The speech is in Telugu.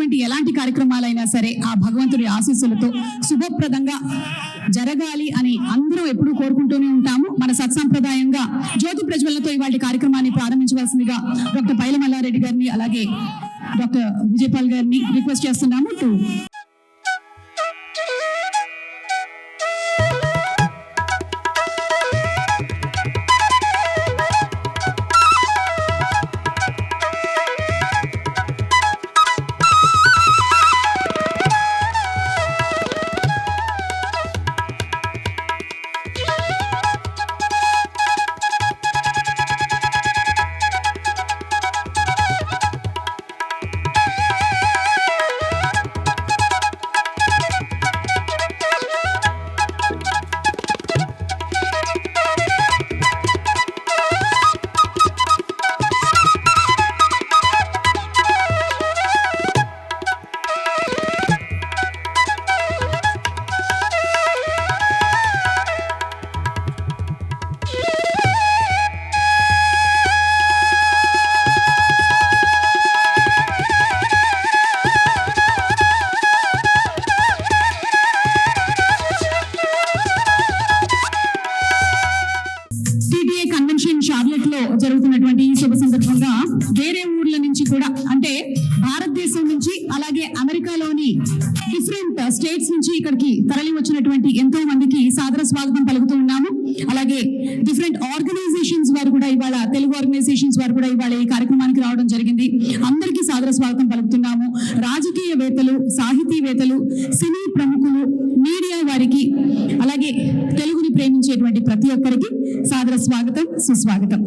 జరిగేటువంటి ఎలాంటి కార్యక్రమాలైనా సరే ఆ భగవంతుడి ఆశీస్సులతో శుభప్రదంగా జరగాలి అని అందరూ ఎప్పుడూ కోరుకుంటూనే ఉంటాము. మన సత్సంప్రదాయంగా జ్యోతి ప్రజ్వలతో ఇవాళ కార్యక్రమాన్ని ప్రారంభించవలసిందిగా డాక్టర్ పైల మల్లారెడ్డి గారిని అలాగే డాక్టర్ విజయపాల్ గారిని రిక్వెస్ట్ చేస్తున్నాము టు షార్లెట్ లో జరుగుతున్నటువంటి ఈ శుభ సందర్భంగా వేరే ఊర్ల నుంచి కూడా అంటే భారతదేశం నుంచి అలాగే అమెరికాలోని డిఫరెంట్ స్టేట్స్ నుంచి ఇక్కడికి తరలి వచ్చినటువంటి ఎంతో మందికి సాదర స్వాగతం పలుకుతూ ఉన్నాము. అలాగే డిఫరెంట్ ఆర్గనైజేషన్స్ వారు కూడా ఇవాళ తెలుగు ఆర్గనైజేషన్స్ వారు కూడా ఇవాళ ఈ కార్యక్రమానికి రావడం జరిగింది. అందరికీ సాదర స్వాగతం పలుకుతున్నాము. రాజకీయవేత్తలు, సాహితీవేత్తలు, సినీ ప్రముఖులు, మీడియా వారికి అలాగే తెలుగుని ప్రేమించేటువంటి ప్రతి ఒక్కరికి సాదర స్వాగతం, సుస్వాగతం.